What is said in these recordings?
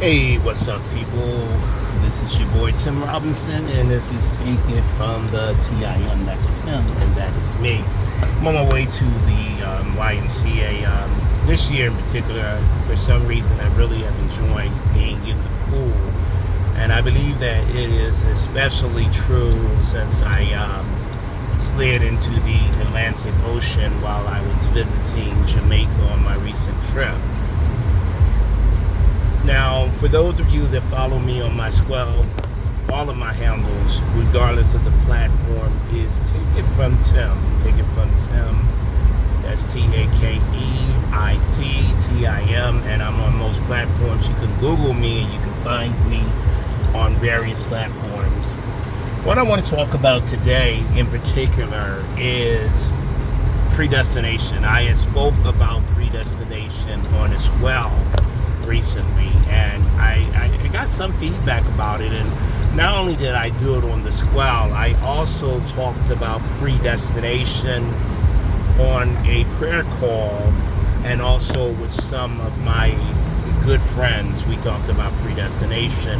Hey, what's up, people? This is your boy Tim Robinson, and this is taken from the TIM. That's Tim, and that is me. I'm on my way to the YMCA this year in particular. For some reason, I really have enjoyed being in the pool, and I believe that it is especially true since I slid into the Atlantic Ocean while I was visiting Jamaica on my recent trip. Now, for those of you that follow me on my Swell, all of my handles, regardless of the platform, is Take It From Tim. Take It From Tim. That's TAKEITTIM, and I'm on most platforms. You can Google me and you can find me on various platforms. What I want to talk about today in particular is predestination. I had spoke about predestination on a Swell recently, and I got some feedback about it. And not only did I do it on the Swell, I also talked about predestination on a prayer call, and also with some of my good friends. We talked about predestination,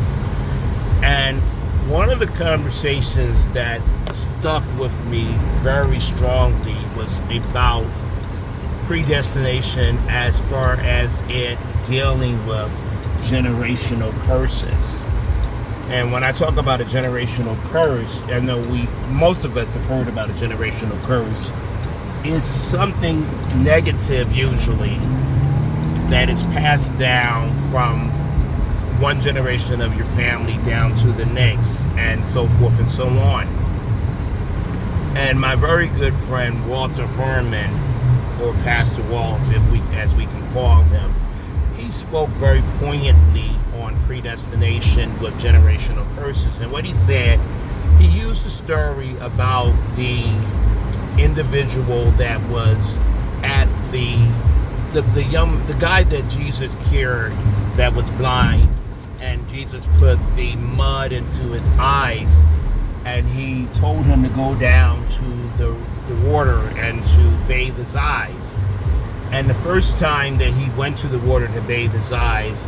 and one of the conversations that stuck with me very strongly was about predestination as far as it dealing with generational curses. And when I talk about a generational curse, I know most of us have heard about a generational curse. It's something negative usually that is passed down from one generation of your family down to the next, and so forth and so on. And my very good friend Walter Herman, or Pastor Walt, as we can call him, he spoke very poignantly on predestination with generational curses. And what he said, he used a story about the individual that was at the guy that Jesus cured that was blind, and Jesus put the mud into his eyes, and he told him to go down to the water and to bathe his eyes. And the first time that he went to the water to bathe his eyes,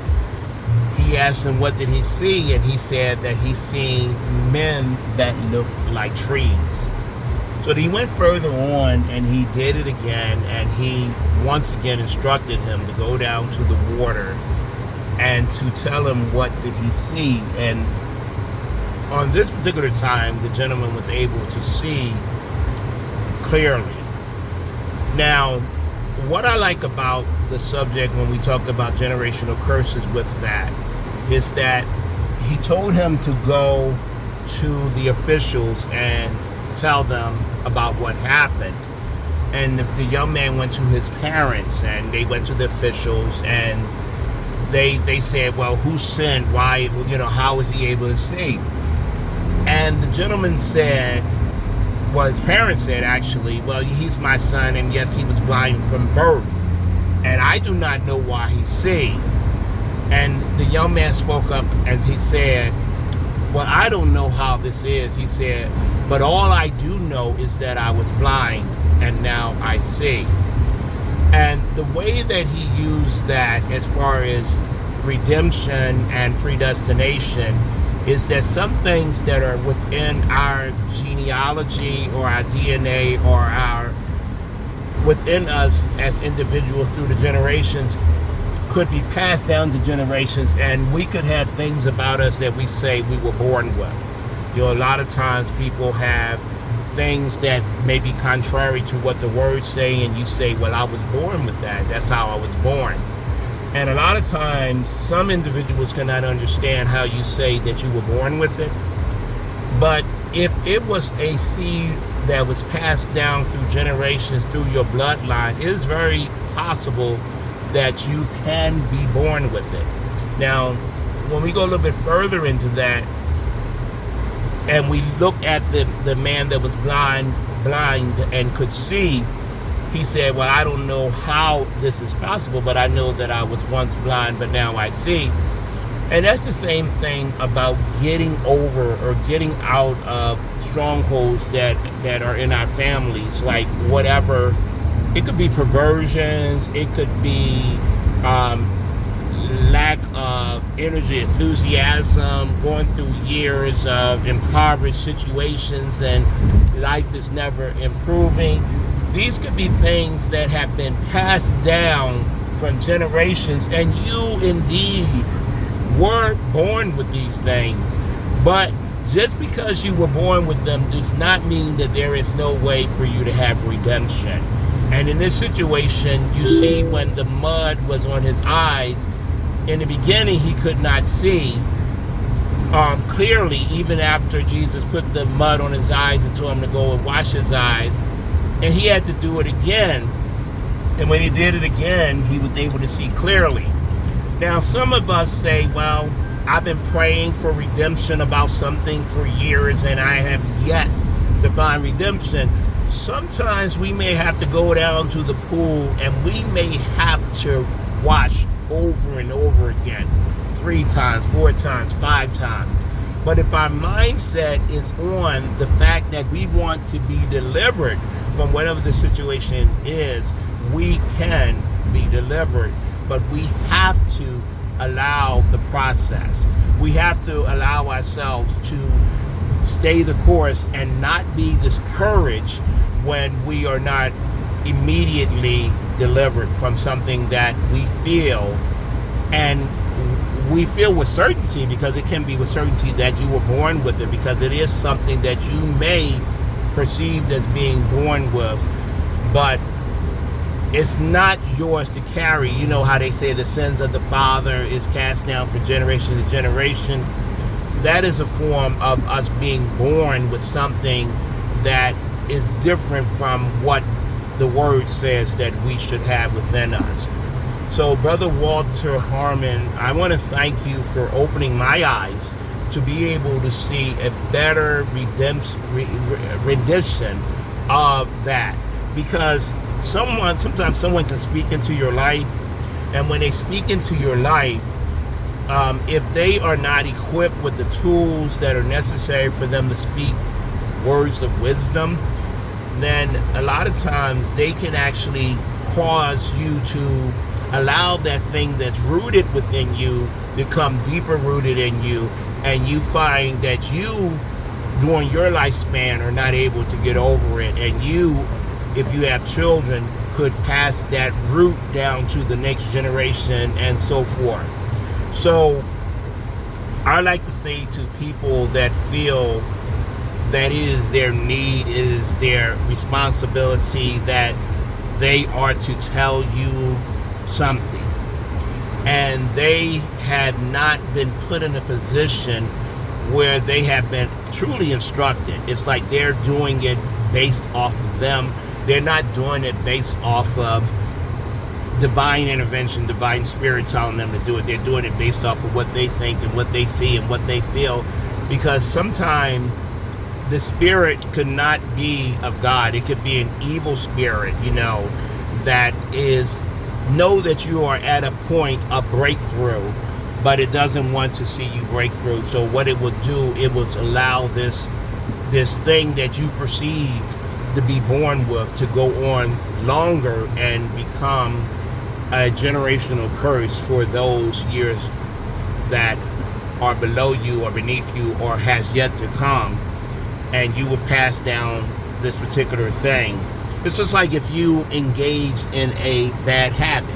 he asked him what did he see, and he said that he seen men that looked like trees. So he went further on and he did it again, and he once again instructed him to go down to the water and to tell him what did he see. And on this particular time, the gentleman was able to see clearly. Now, what I like about the subject when we talk about generational curses with that is that he told him to go to the officials and tell them about what happened. And the young man went to his parents, and they went to the officials, and they said, well, who sinned? Why, how is he able to see? And the gentleman said, well, his parents said, actually, well, he's my son, and yes, he was blind from birth, and I do not know why he sees. And the young man spoke up and he said, well, I don't know how this is. He said, but all I do know is that I was blind and now I see. And the way that he used that as far as redemption and predestination is that some things that are within our genealogy or our DNA or within us as individuals through the generations could be passed down to generations, and we could have things about us that we say we were born with. A lot of times people have things that may be contrary to what the words say, and you say, well, I was born with that. That's how I was born. And a lot of times, some individuals cannot understand how you say that you were born with it. But if it was a seed that was passed down through generations, through your bloodline, it is very possible that you can be born with it. Now, when we go a little bit further into that, and we look at the man that was blind and could see, he said, well, I don't know how this is possible, but I know that I was once blind, but now I see. And that's the same thing about getting over or getting out of strongholds that are in our families, like whatever. It could be perversions, it could be lack of energy, enthusiasm, going through years of impoverished situations and life is never improving. These could be things that have been passed down from generations, and you indeed were born with these things. But just because you were born with them does not mean that there is no way for you to have redemption. And in this situation, you see when the mud was on his eyes, in the beginning he could not see clearly, even after Jesus put the mud on his eyes and told him to go and wash his eyes. And he had to do it again. And when he did it again, he was able to see clearly. Now, some of us say, well, I've been praying for redemption about something for years and I have yet to find redemption. Sometimes we may have to go down to the pool and we may have to wash over and over again, 3 times, 4 times, 5 times. But if our mindset is on the fact that we want to be delivered from whatever the situation is, we can be delivered. But we have to allow the process. We have to allow ourselves to stay the course and not be discouraged when we are not immediately delivered from something that we feel. And we feel with certainty, because it can be with certainty that you were born with it, because it is something that you may perceive as being born with, but it's not yours to carry. You know how they say the sins of the father is cast down from generation to generation. That is a form of us being born with something that is different from what the word says that we should have within us. So, Brother Walter Harmon, I want to thank you for opening my eyes to be able to see a better rendition of that. Because sometimes someone can speak into your life, and when they speak into your life, if they are not equipped with the tools that are necessary for them to speak words of wisdom, then a lot of times they can actually cause you to allow that thing that's rooted within you become deeper rooted in you, and you find that you, during your lifespan, are not able to get over it, and you, if you have children, could pass that root down to the next generation and so forth. So I like to say to people that feel that it is their need, it is their responsibility, that they are to tell you something, and they have not been put in a position where they have been truly instructed. It's like they're doing it based off of them. They're not doing it based off of divine intervention, divine spirit telling them to do it. They're doing it based off of what they think and what they see and what they feel, because sometimes the spirit could not be of God. It could be an evil spirit, that is, know that you are at a point of breakthrough, but it doesn't want to see you break through. So what it will do, it will allow this thing that you perceive to be born with to go on longer and become a generational curse for those years that are below you or beneath you or has yet to come, and you will pass down this particular thing. It's just like if you engage in a bad habit,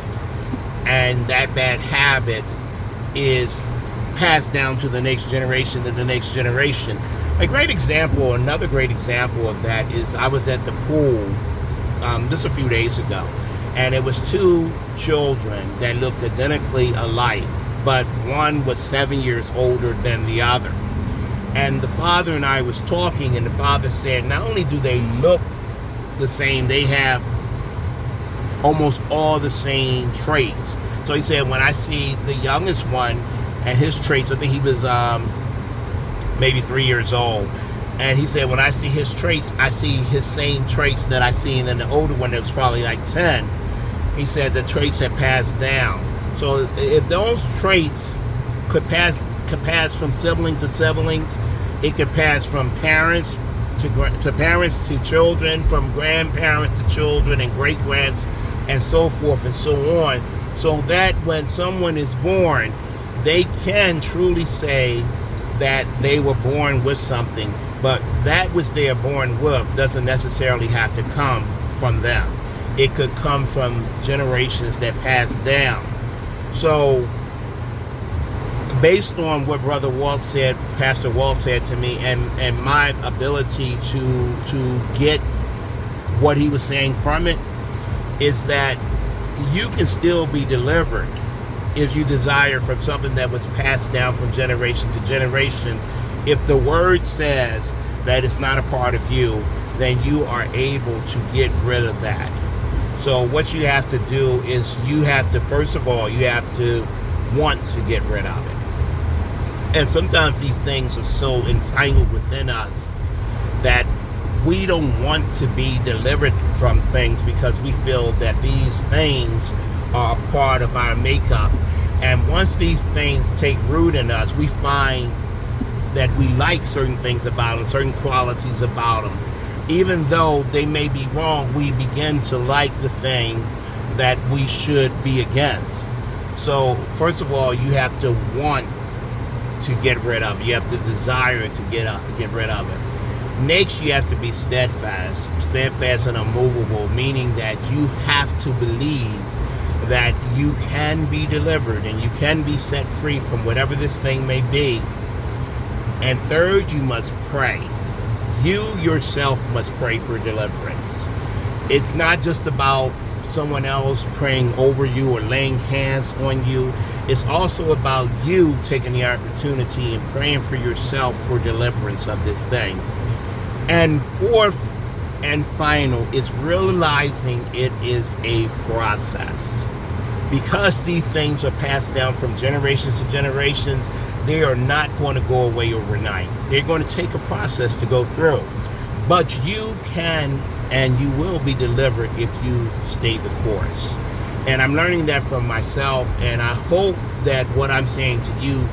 and that bad habit is passed down to the next generation and the next generation. Another great example of that is I was at the pool just a few days ago, and it was 2 children that looked identically alike, but one was 7 years older than the other. And the father and I was talking, and the father said, not only do they look the same, they have almost all the same traits. So he said, when I see the youngest one and his traits, I think he was maybe 3 years old, and he said, when I see his traits, I see his same traits that I seen in the older one that was probably like 10. He said the traits had passed down. So if those traits could pass from sibling to siblings, it could pass from parents to parents to children, from grandparents to children and great-grands, and so forth and so on. So that when someone is born, they can truly say that they were born with something, but that which they are born with doesn't necessarily have to come from them. It could come from generations that pass down. So based on what Brother Walt said, Pastor Walt said to me, and my ability to get what he was saying from it, is that you can still be delivered if you desire from something that was passed down from generation to generation. If the word says that it's not a part of you, then you are able to get rid of that. So what you have to do is you have to, first of all, you have to want to get rid of it. And sometimes these things are so entangled within us that we don't want to be delivered from things because we feel that these things are a part of our makeup. And once these things take root in us, we find that we like certain things about them, certain qualities about them. Even though they may be wrong, we begin to like the thing that we should be against. So first of all, you have to want to get rid of it. You have the desire to get rid of it. Next, you have to be steadfast and unmovable, meaning that you have to believe that you can be delivered and you can be set free from whatever this thing may be. And third, you must pray. You yourself must pray for deliverance. It's not just about someone else praying over you or laying hands on you. It's also about you taking the opportunity and praying for yourself for deliverance of this thing. And fourth and final is realizing it is a process. Because these things are passed down from generations to generations, they are not going to go away overnight. They're going to take a process to go through. But you can and you will be delivered if you stay the course. And I'm learning that from myself, and I hope that what I'm saying to you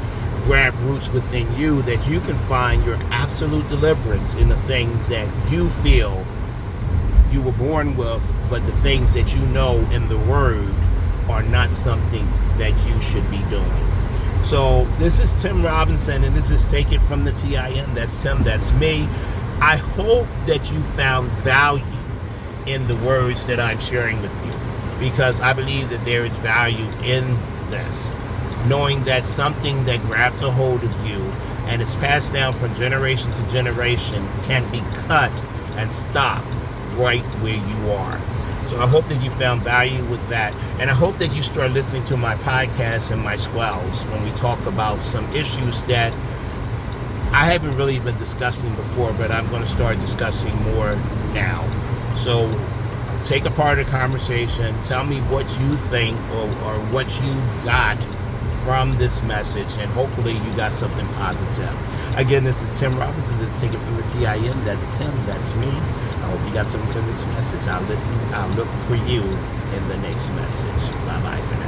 grab roots within you, that you can find your absolute deliverance in the things that you feel you were born with, but the things that you know in the Word are not something that you should be doing. So this is Tim Robinson, and this is Take It From the TIN. That's Tim, that's me. I hope that you found value in the words that I'm sharing with you, because I believe that there is value in this. Knowing that something that grabs a hold of you and is passed down from generation to generation can be cut and stopped right where you are. So I hope that you found value with that. And I hope that you start listening to my podcasts and my swells when we talk about some issues that I haven't really been discussing before, but I'm going to start discussing more now. So take a part of the conversation. Tell me what you think or what you got from this message, and hopefully you got something positive. Again, this is Tim Robinson. Let's Take It From the TIN. That's Tim. That's me. I hope you got something from this message. I'll listen. I'll look for you in the next message. Bye-bye for now.